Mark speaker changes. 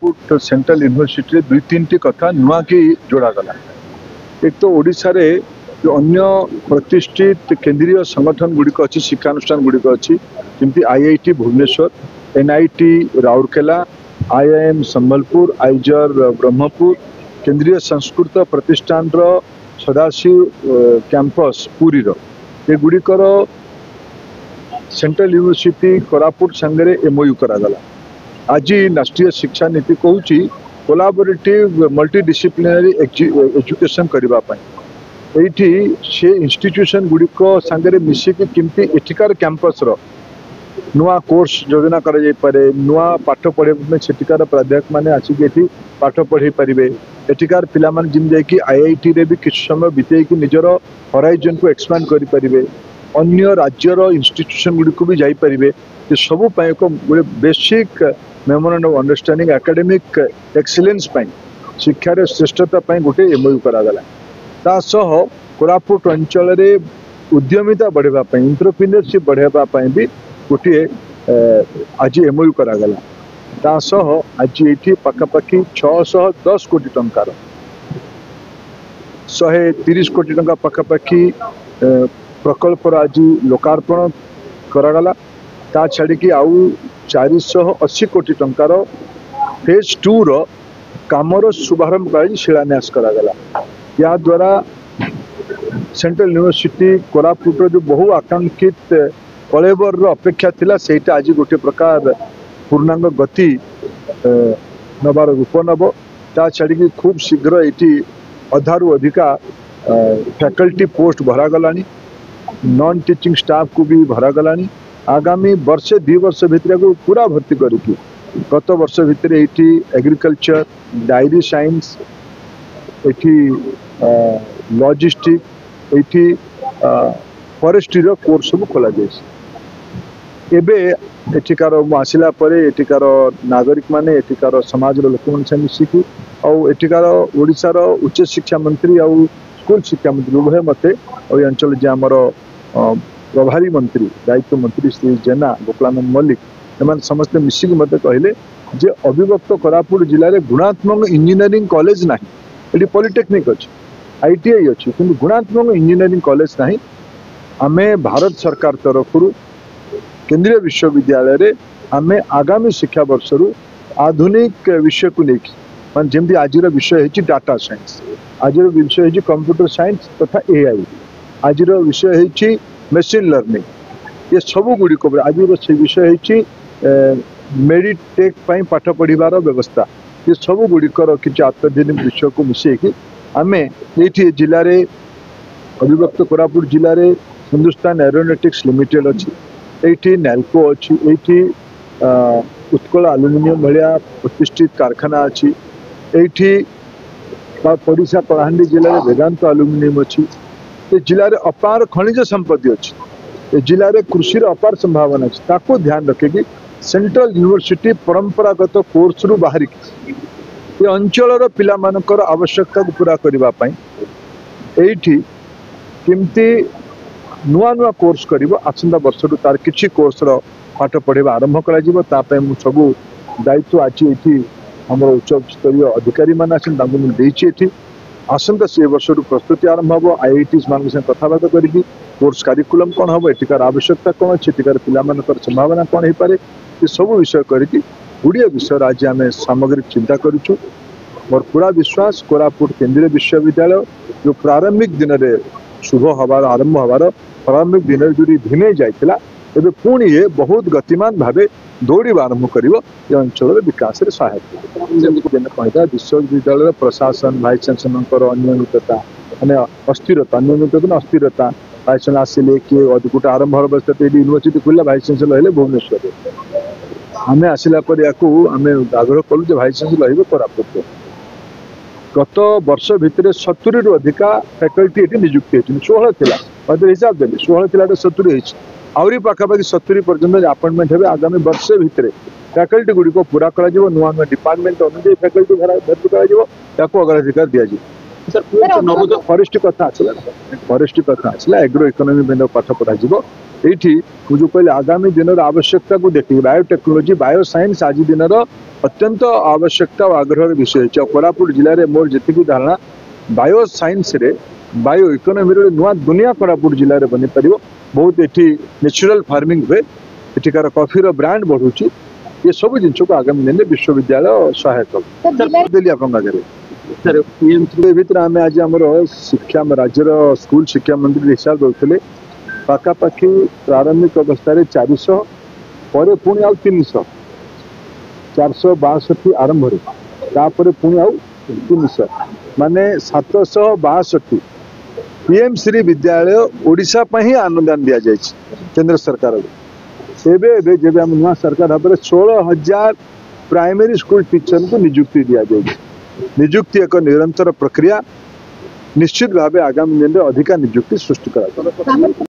Speaker 1: Central university दुई तीन T कथा नुआ की जोड़ा गला। एक तो ओडिशा रे जो अन्य प्रतिष्ठित केंद्रीय संगठन गुड़िक अच्छी शिक्षानुष्ठान गुड़िक अच्छी जमी IIT Bhubaneswar, NIT Rourkela, IIM Sambalpur, आइजर Brahmapur, केंद्रीय संस्कृत प्रतिष्ठान सदाशिव कैंपस पुरी ये गुड़िकर सेंट्रल यूनिवर्सिटी कोरापुट संगे MOU करागला। आज राष्ट्रीय शिक्षा नीति कहूँ कोलाबोरेटिव मल्टीडिसिप्लिनरी एजुकेशन करने से इंस्टीट्यूशन गुड़िक सांगे मिसिकी किमती एठिकार कैंपस नुआ कोर्स योजना करे नुआ पाठ पढ़े सेठिकार प्राध्यापक मैंने आसिक पाठ पढ़े पारे एठिकार पिला जमी IIT रे भी किछ समय बितेकी निजर हराइजन को एक्सपांड करें अन्य राज्यर इंस्टीट्यूशन गुड़िक भी जापरें सबू एक basic memorandum of understanding academic excellence शिक्षार श्रेष्ठता गोटे MOU करागला। तासह कोरापुट अंचल रे उद्यमिता बढ़ावाई एंटरप्रेन्योरशिप बढ़ावाई भी गोटे आज MOU करागला। तासह आज ये पाखापाखि 610 कोटी टंकार 130 कोटी टंका पाखापाखि प्रकल्पर आज लोकार्पण करागला। ता छाड़ी आउ 480 कोटी टंकार फेज 2 रो कामर शुभारंभ कर शिलान्यास करागला। या द्वारा सेंट्रल यूनिवर्सिटी कोरापुट जो बहु आकांक्षित कलेबर अपेक्षा थिला सेटा आज गोटे प्रकार पूर्णांग गति नबार रूप नब। ता छाड़ी खूब शीघ्र ये अधारू अधिका फैकल्टी पोस्ट भरागलानी, नॉन टीचिंग स्टाफ को भी भरागलानी। आगामी वर्षे 2 वर्ष भितर को पूरा भर्ती करके गत वर्ष भितर ये एग्रीकल्चर, डायरी साइंस, ये लॉजिस्टिक, ये फॉरेस्ट्री कोर्स सब खोल एठिकार आसला एठिकार नागरिक माने एठिकार समाज लोक मैंने मिसिकी एठिकार ओडिशार उच्च शिक्षा मंत्री आउ स्कूल शिक्षा मंत्री उभय मते अंचल जे आमर प्रभारी मंत्री दायित्व मंत्री श्री जेना गोपालानंद मल्लिक एम समस्त मिसिकी मत कहले जे अविभक्त कोरापुट जिले में गुणात्मक इंजीनियरिंग कॉलेज ना ये पॉलिटेक्निक अच्छी ITI अच्छी कि गुणात्मक इंजीनियरिंग कॉलेज ना आमे भारत सरकार तरफ केंद्रीय विश्वविद्यालय रे आमे आगामी शिक्षा वर्ष आधुनिक विषय को लेकिन मान जमी आज विषय है डाटा साइंस, आज विषय है कंप्यूटर साइंस तथा AI, आज विषय है मशीन लर्निंग, ये सब गुड़िक आज विषय है मेडिटेक पाठ पढ़ार व्यवस्था, ये सब गुड़िकर किसी अत्याधुनिक विषय को मिसेकी आम ये जिले में अविभक्त कोरापुट जिले में हिंदुस्तान एरोनॉटिक्स लिमिटेड अच्छी, ये नाल्को अच्छी, ये उत्कल एल्युमिनियम भाया प्रतिष्ठित कारखाना अच्छी, ये पड़ीसा कलाहांडी जिले में वेदांत एल्युमिनियम अच्छी। ये जिले में अपार खनिज संपत्ति अच्छी, ये जिले में कृषि अपार संभावना अच्छी। ताको ध्यान रखे सेंट्रल यूनिवर्सिटी परंपरागत कोर्स रु बाहर ये अंचल पिला मानकर आवश्यकता को पूरा करने केमती नुआ नुआ कोर्स कर आसंता वर्ष तार किसी कोर्स पाठ पढ़ा आरंभ कर सब दायित्व आज ये आम उच्च स्तरीय अधिकारी मान आसंता आसंता से वर्ष प्रस्तुति आरंभ हम IIT मान कथबार्ता करी कोर्स कारिकुलम कौन हम एटिकार आवश्यकता कौन अच्छी एटिकार पिला संभावना कौन हो पारे ये सब विषय करके गुड़िया विषय आज आम सामग्रिक चिंता करूँ। मोर पूरा विश्वास कोरापुट केंद्रीय विश्वविद्यालय जो प्रारंभिक दिन में शुभ हबार आरंभ हबार प्रारंभिक दिन में जो धीमे जाइला एबे पुणी ये बहुत गतिमान भाव दौड़ आरंभ कर अंचल विकास में सहायक कहता विश्वविद्यालय प्रशासन भाइस चांसलर अनियमितता माने अस्थिरता, अनियमितता अस्थिरता भाइस चांसलर आसिले किए गोटे आरंभ व्यवस्था यूनिवर्सिटी खुला भाइस चांसलर है भुवनेश्वर आम आसला आम आग्रह कलु भाइस चांसलर रही कोरापुट। गत वर्ष भितर 70 रु अधिका फैकल्टी ये नियुक्ति होती 16 थिला हिसाब देली 16 थिला 70 आहरी पाखापाखि 70 पर्यटन अपॉइंटमेंट है आगामी वर्ष भितर फैकल्टी गुड़िक पूरा कर नुआ नुआ डिपार्टमेंट अनुसार फैकल्टी भर्ती कर अग्राधिकार दि फॉरेस्ट कथा आसला एग्रो इकोनॉमी पाठ पढ़ा ये जो कहले आगामी दिन आवश्यकता को देखिए बायोटेक्नोलोजी बायो साइंस आज दिन अत्यंत आवश्यकता और आग्रह विषय है। कोरापुट जिले में मोर जी धारणा बायो साइंस रे बायो इकोनोमी रे नुआ दुनिया कोरापुट जिले में बनी पार बहुत ये नेचुरल फार्मिंग हुए एठिकार कॉफी रो ब्रांड बढ़ुची ये सब जिन को आगामी दिन में विश्वविद्यालय सहायक देली भर आम आज आम शिक्षा राज्यर स्कूल शिक्षा मंत्री हिसाब दौले पाखापाखि प्रारंभिक अवस्था 400 पर पुणी आउ 300 462 आरंभ तापर पुणी आउ 300 माने 762 पीएम श्री विद्यालय ओडिशा ही अनुदान दि जाए केंद्र सरकार जब आम नुआ सरकार भाव 16,000 प्राइमरी स्कूल टीचर को नियुक्ति दि जाए। नियुक्ति एक निरंतर प्रक्रिया निश्चित भाव आगामी दिन में अधिका नियुक्ति सृष्टि करा।